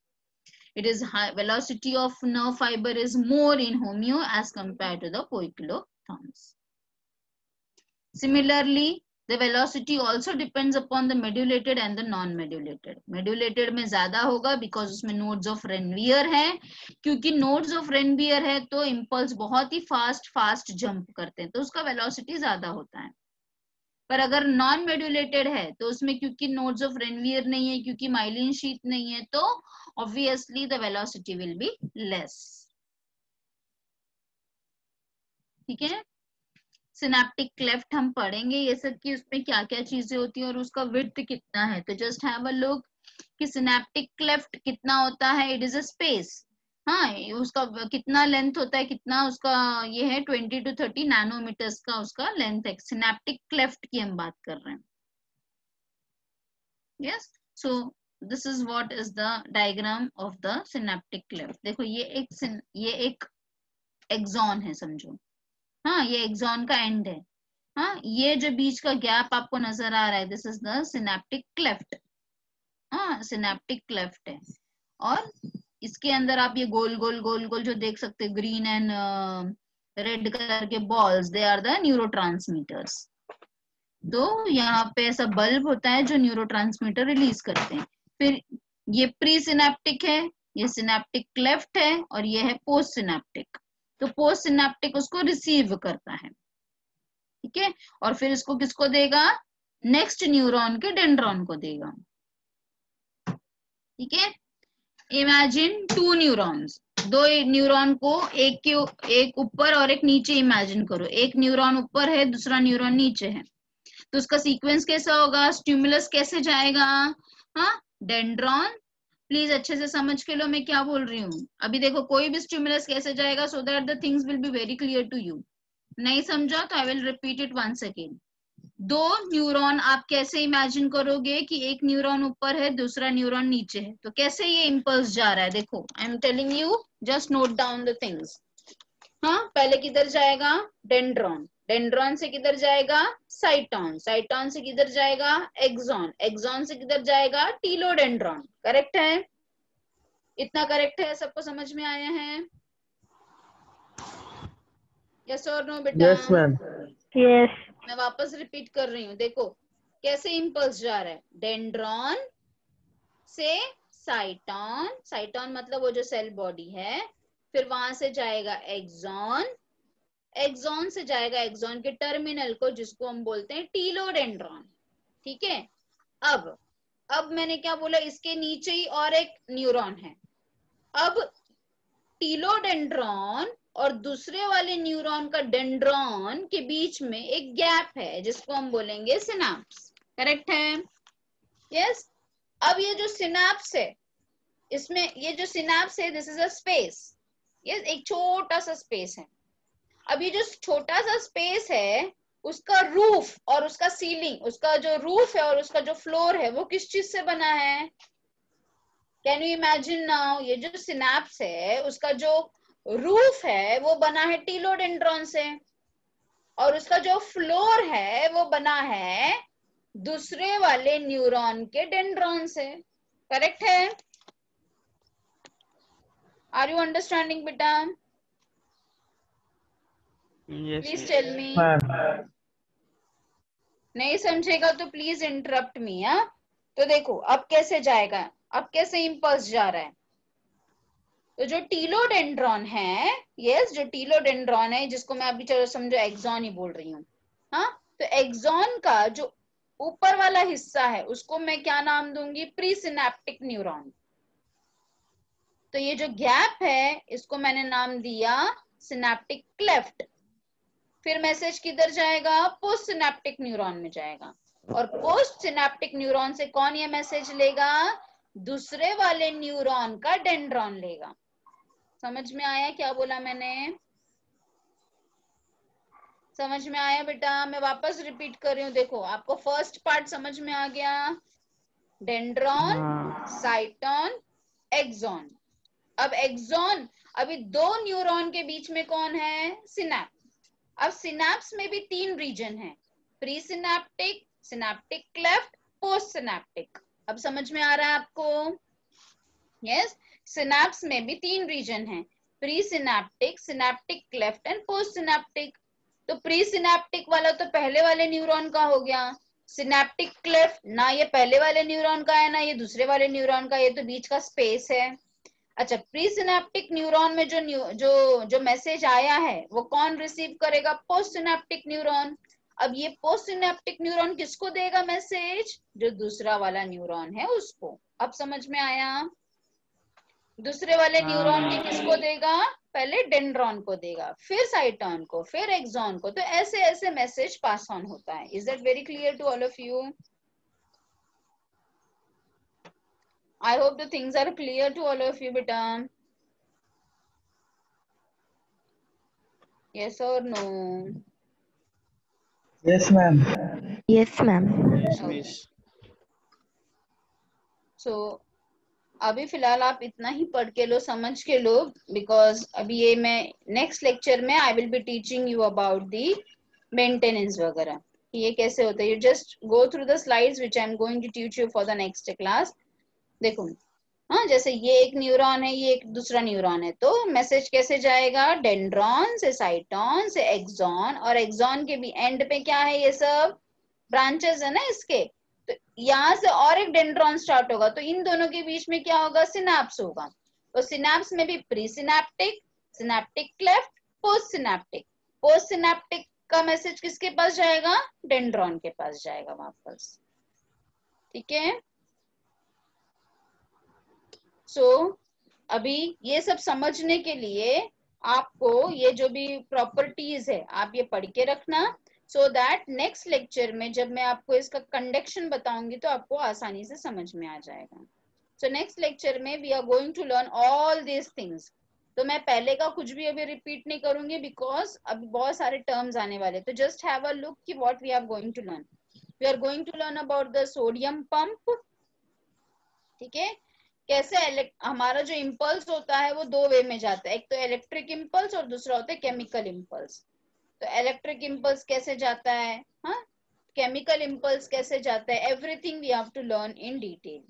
It is high velocity of nerve fiber is more in homeo as compared to the poikilotherms. Similarly, the velocity also depends upon the modulated and the non-modulated. Modulated में ज्यादा होगा because उसमें nodes of Renvier है, क्योंकि nodes of Renvier है तो impulse बहुत ही fast jump करते हैं, तो उसका velocity ज्यादा होता है. पर अगर नॉन मेड्यूलेटेड है तो उसमें क्योंकि नोड्स ऑफ रेनवियर नहीं है, क्योंकि माइलिन शीथ नहीं है, तो obviously the velocity will be less. ठीक है, सिनेप्टिक क्लेफ्ट हम पढ़ेंगे ये सब कि उसमें क्या क्या चीजें होती है और उसका विड्थ कितना है. तो जस्ट हैव अ लुक कि सिनेप्टिक क्लेफ्ट कितना होता है. It is a space. हाँ, उसका कितना लेंथ होता है, कितना उसका ये है 20 to 30 नैनोमीटर्स का उसका लेंथ है. सिनेप्टिक क्लेफ्ट की हम बात कर रहे हैं. Yes, so this is what is the diagram of the synaptic cleft. देखो ये एक एक्सॉन है समझो. हाँ, ये एक्सॉन का एंड है. हाँ, ये जो बीच का गैप आपको नजर आ रहा है, this is the synaptic cleft. हाँ, सिनेप्टिक क्लेफ्ट है. और इसके अंदर आप ये गोल गोल जो देख सकते हैं, ग्रीन एंड रेड कलर के balls, they are the neurotransmitters. तो यहाँ पे ऐसा बल्ब होता है जो न्यूरोट्रांसमीटर रिलीज करते हैं. फिर ये प्री सिनेप्टिक है, ये सिनेप्टिक क्लेफ्ट है, और ये है पोस्ट सिनेप्टिक. तो पोस्ट सिनेप्टिक उसको रिसीव करता है. ठीक है, और फिर इसको किसको देगा, नेक्स्ट न्यूरॉन के डेंड्रॉन को देगा. ठीक है, इमेजिन 2 न्यूरॉन्स, 2 न्यूरॉन को एक ऊपर और एक नीचे इमेजिन करो. एक न्यूरॉन ऊपर है, दूसरा न्यूरॉन नीचे है. तो उसका सीक्वेंस कैसा होगा, स्टिमुलस कैसे जाएगा. हाँ, डेंड्रॉन, प्लीज अच्छे से समझ के लो मैं क्या बोल रही हूँ. अभी देखो कोई भी स्टिमुलस कैसे जाएगा, so that the things will be very clear to you. नहीं समझा तो I will repeat it once again. 2 neuron आप कैसे इमेजिन करोगे कि एक न्यूरॉन ऊपर है, दूसरा न्यूरॉन नीचे है, तो कैसे ये इम्पल्स जा रहा है. देखो I am telling you, just note down the things. हाँ, पहले किधर जाएगा, डेंड्रॉन. डेंड्रॉन से किधर जाएगा, साइटॉन. साइटॉन से किधर जाएगा, एक्सॉन. एक्सॉन से किधर जाएगा, टीलोडेंड्रॉन. करेक्ट है, इतना करेक्ट है, सबको समझ में आया है. यस और नो बेटा. Yes ma'am. Yes. मैं वापस रिपीट कर रही हूँ. देखो कैसे इम्पल्स जा रहा है, डेंड्रॉन से साइटॉन. साइटॉन मतलब वो जो सेल बॉडी है. फिर वहां से जाएगा एक्सॉन. एक्सॉन से जाएगा एक्सॉन के टर्मिनल को, जिसको हम बोलते हैं टीलोडेंड्रॉन. ठीक है, अब मैंने क्या बोला, इसके नीचे ही और एक न्यूरॉन है. अब टीलोडेंड्रॉन और दूसरे वाले न्यूरॉन का डेंड्रॉन के बीच में एक गैप है, जिसको हम बोलेंगे सिनाप्स. करेक्ट है. यस, अब ये जो सिनाप्स है, इसमें ये जो सिनाप्स है, दिस इज अ स्पेस. ये एक छोटा सा स्पेस है. अब ये जो छोटा सा स्पेस है, उसका रूफ और उसका सीलिंग, उसका जो रूफ है और उसका जो फ्लोर है, वो किस चीज से बना है. कैन यू इमेजिन नाउ, ये जो सिनाप्स है उसका जो रूफ है वो बना है टीलोडेंड्रॉन से, और उसका जो फ्लोर है वो बना है दूसरे वाले न्यूरॉन के डेंड्रॉन से. करेक्ट है. आर यू अंडरस्टैंडिंग बेटा. Yes, please miss. Tell me. Ma'am. नहीं समझेगा तो प्लीज इंटरप्ट मी. हाँ, तो देखो अब कैसे जाएगा, अब कैसे इम्पल्स जा रहा है. तो जो टीलोडेंड्रॉन है, यस, जो टीलोडेंड्रॉन है, जिसको मैं अभी चलो समझो एक्सॉन ही बोल रही हूँ. हाँ, तो एक्सॉन का जो ऊपर वाला हिस्सा है उसको मैं क्या नाम दूंगी, प्री सिनेप्टिक न्यूरॉन. तो ये जो गैप है इसको मैंने नाम दिया सिनेप्टिक क्लेफ्ट. फिर मैसेज किधर जाएगा, पोस्ट सिनेप्टिक न्यूरॉन में जाएगा. और पोस्ट सिनेप्टिक न्यूरॉन से कौन ये मैसेज लेगा? दूसरे वाले न्यूरॉन का डेंड्रॉन लेगा। समझ में आया क्या बोला मैंने? समझ में आया बेटा? मैं वापस रिपीट कर रही हूँ, देखो आपको फर्स्ट पार्ट समझ में आ गया, डेंड्रॉन, हाँ साइटॉन, एक्सॉन। अब एक्सॉन, अभी दो न्यूरॉन के बीच में कौन है? सिनैप्स। अब सिनैप्स में भी 3 रीजन है, pre synaptic, synaptic cleft, post synaptic. अब समझ में आ रहा है आपको? यस, सिनैप्स में भी 3 रीजन है, pre synaptic, synaptic cleft and post synaptic. तो प्री सिनैप्टिक वाला तो पहले वाले न्यूरॉन का हो गया, सिनैप्टिक क्लेफ्ट ना ये पहले वाले न्यूरॉन का है ना ये दूसरे वाले न्यूरॉन का, ये तो बीच का स्पेस है। अच्छा, प्री सिनैप्टिक न्यूरॉन में जो मैसेज आया है वो कौन रिसीव करेगा? Post synaptic neuron. अब ये पोस्ट सिनैप्टिक न्यूरॉन किसको देगा मैसेज? जो दूसरा वाला न्यूरॉन है उसको। अब समझ में आया? दूसरे वाले न्यूरॉन के किसको देगा? पहले डेंड्रॉन को देगा, फिर साइटॉन को, फिर एक्सॉन को। तो ऐसे ऐसे मैसेज पास ऑन होता है। Is that very clear to all of you? I hope the things are clear to all of you, beta. Yes or no? Yes, ma'am. Yes, ma'am. Yes miss. So अभी फिलहाल आप इतना ही पढ़ के लो, समझ के लो, बिकॉज अभी ये मैं नेक्स्ट लेक्चर में I will be teaching you about the maintenance वगैरह, ये कैसे होता है। You just go through the slides which I am going to teach you for the next class. देखो, हाँ, जैसे ये एक न्यूरॉन है, ये एक दूसरा न्यूरॉन है, तो मैसेज कैसे जाएगा? डेंड्रॉन से साइटॉन से एक्सॉन, और एक्सॉन के भी एंड पे क्या है? ये सब ब्रांचेस है ना इसके, तो यहाँ से और एक डेंड्रॉन स्टार्ट होगा, तो इन दोनों के बीच में क्या होगा? सिनैप्स होगा। तो सिनैप्स में भी pre synaptic, synaptic cleft, post synaptic. Post synaptic का मैसेज किसके पास जाएगा? डेंड्रॉन के पास जाएगा वापस। ठीक है? अभी ये सब समझने के लिए आपको ये जो भी प्रॉपर्टीज है आप ये पढ़ के रखना, सो दैट नेक्स्ट लेक्चर में जब मैं आपको इसका कंडक्शन बताऊंगी तो आपको आसानी से समझ में आ जाएगा। सो नेक्स्ट लेक्चर में we are going to learn all these things. तो मैं पहले का कुछ भी अभी रिपीट नहीं करूंगी बिकॉज अभी बहुत सारे टर्म्स आने वाले, तो जस्ट हैव अ लुक कि what we are going to learn. We are going to learn about the sodium pump. ठीक है? कैसे हमारा जो इम्पल्स होता है वो 2 वे में जाता है, एक तो इलेक्ट्रिक इम्पल्स और दूसरा होता है केमिकल इम्पल्स। तो इलेक्ट्रिक इम्पल्स कैसे जाता है, हाँ, केमिकल इम्पल्स कैसे जाता है, everything we have to learn in detail.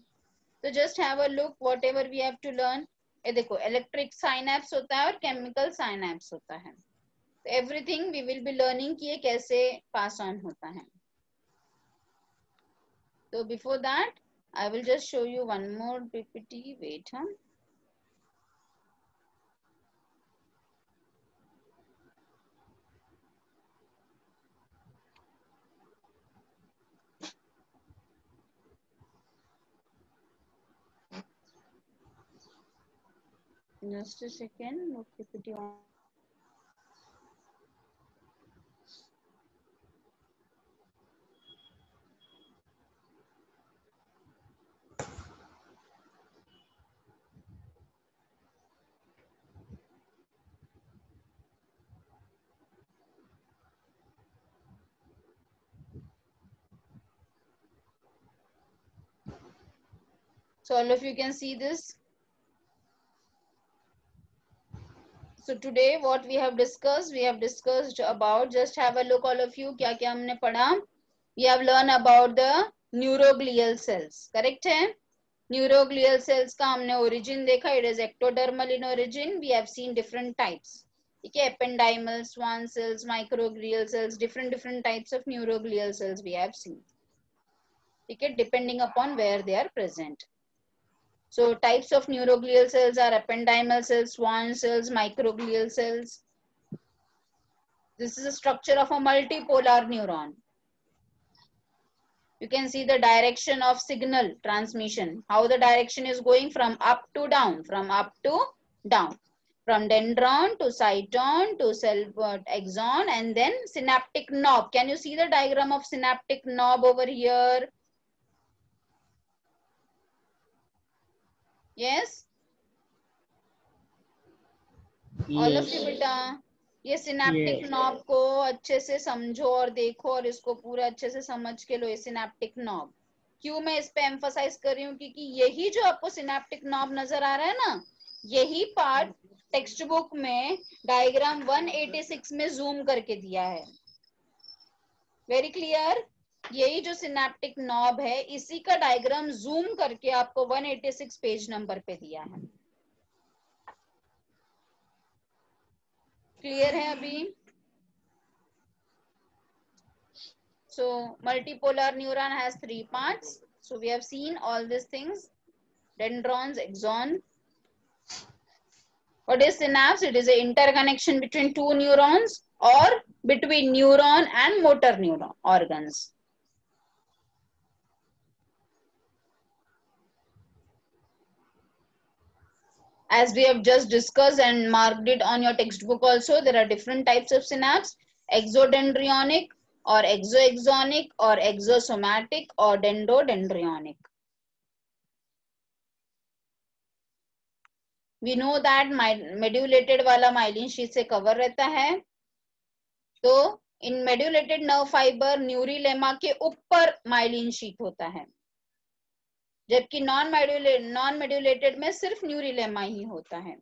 तो just have a look whatever we have to learn. ये देखो, इलेक्ट्रिक साइनैप्स होता है और केमिकल साइनैप्स होता है, तो everything we will be learning कि ये कैसे पास ऑन होता है। तो before that I will just show you one more PPT. Wait, huh? Just a second. No PPT on. So all of you can see this. So today what we have discussed about, just have a look all of you, क्या क्या हमने पढ़ा। We have learned about the neuroglial cells, correct है? Neuroglial cells का हमने origin देखा, it is ectodermal in origin. We have seen different types, ठीक है, ependymal, Schwann cells, microglial cells, different different types of neuroglial cells we have seen, ठीक है, depending upon where they are present. So types of neuroglial cells are ependymal cells, Schwann cells, microglial cells. This is a structure of a multipolar neuron. You can see the direction of signal transmission, how the direction is going from up to down, from up to down. from dendron to cyton to cell axon, and then synaptic knob. Can you see the diagram of synaptic knob over here? Yes, all of you बेटा, ये synaptic knob को अच्छे से समझो और देखो और इसको पूरा अच्छे से समझ के लो। ये सिनेप्टिक नॉब क्यों मैं इस पे एम्फसाइज कर रही हूँ, क्योंकि यही जो आपको सिनेप्टिक नॉब नजर आ रहा है ना, यही पार्ट टेक्स्ट बुक में डायग्राम 186 में जूम करके दिया है। Very clear? यही जो सिनेप्टिक नॉब है इसी का डायग्राम जूम करके आपको 186 पेज नंबर पे दिया है। क्लियर है अभी? So multipolar neuron has 3 parts. So we have seen all these things: dendrons, axon. What is synapse? It is an interconnection between two neurons or between neuron and motor neuron organs. As we have just discussed and marked it on your textbook also, there are different types of synapse: exodendrionic or exoaxonic or exosomatic or dendrodendrionic. We know that medulated वाला myelin sheath से cover रहता है, तो in medulated nerve fiber न्यूरिलेमा के ऊपर myelin sheath होता है, जबकि नॉन मेड्यूलेटेड में सिर्फ न्यूरिलेमा ही होता है।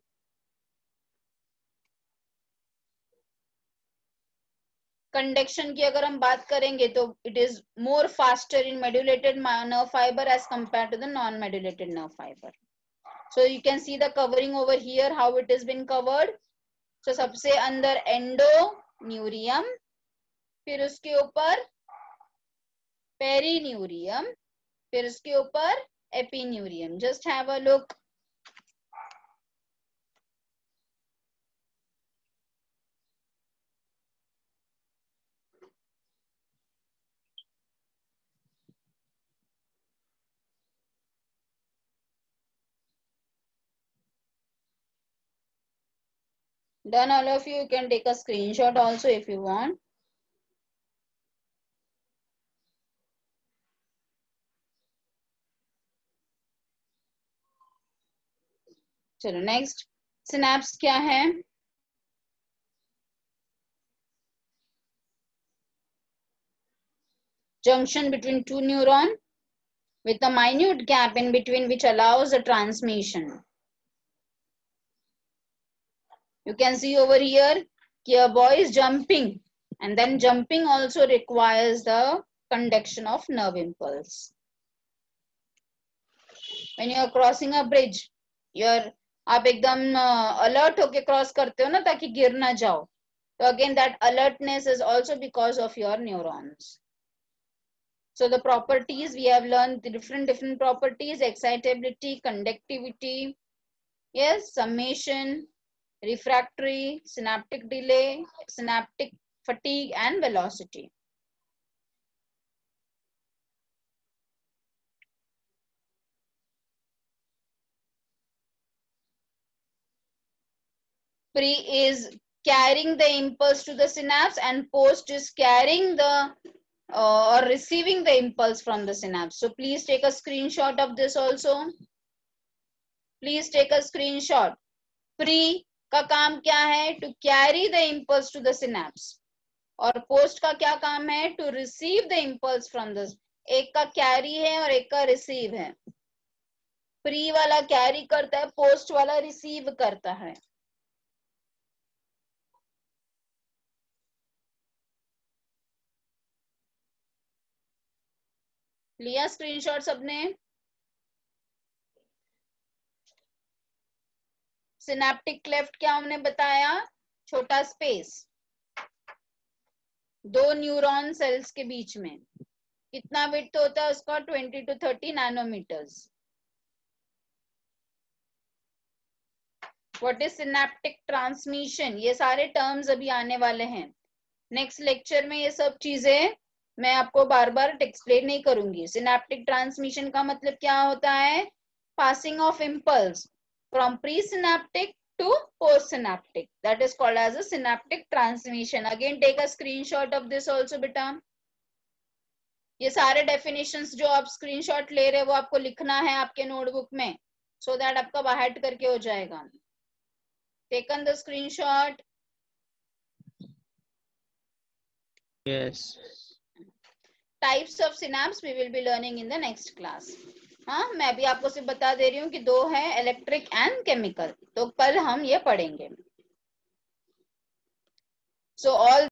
कंडक्शन की अगर हम बात करेंगे तो it is more faster in medullated nerve fibre as compare to the non medullated nerve fibre. So you can see the covering over here how it is been covered. सो सबसे अंदर एंडोन्यूरियम, फिर उसके ऊपर पेरीन्यूरियम, फिर उसके ऊपर epineurium. Just have a look. Done all of you? You can take a screenshot also if you want. चलो नेक्स्ट, सिनेप्स क्या है? Junction between two neurons with a minute gap in between which allows the transmission. You can see over here कि a boy is jumping, and then jumping also requires the conduction of nerve impulse. When you are crossing a bridge, आप एकदम alert होके cross करते हो ना ताकि गिर ना जाओ, तो again that alertness is also because of your neurons. So the properties we have learned, the different properties: excitability, conductivity, yes, summation, refractory, synaptic delay, synaptic fatigue, and velocity. Pre is carrying the impulse to the synapse, and post is carrying the or receiving the impulse from the synapse. So please take a screenshot of this also. Please take a screenshot. Pre का काम क्या है? To carry the impulse to the synapse. और post का क्या काम है? To receive the impulse from the. एक का carry है और एक का receive है। Pre वाला carry करता है, post वाला receive करता है। लिया स्क्रीनशॉट सबने? सिनेप्टिक क्लेफ्ट क्या हमने बताया? छोटा स्पेस दो न्यूरॉन सेल्स के बीच में। कितना विड्थ होता है उसका? 20 to 30 nanometres. What is synaptic transmission? ये सारे टर्म्स अभी आने वाले हैं नेक्स्ट लेक्चर में। ये सब चीजें मैं आपको बार बार एक्सप्लेन नहीं करूंगी। सिनेप्टिक ट्रांसमिशन का मतलब क्या होता है? Passing of impulse from pre synaptic to postsynaptic. That is called as a synaptic transmission. Again, take a screenshot of this also, beta. ये सारे definitions जो आप screenshot ले रहे हो वो आपको लिखना है आपके notebook में, so that आपका बाहर करके हो जाएगा. Taken the screenshot. Yes. Types of synapse we will be learning in the next class. हाँ, मैं अभी आपको सिर्फ बता दे रही हूँ कि दो है, इलेक्ट्रिक एंड केमिकल, तो कल हम ये पढ़ेंगे. So all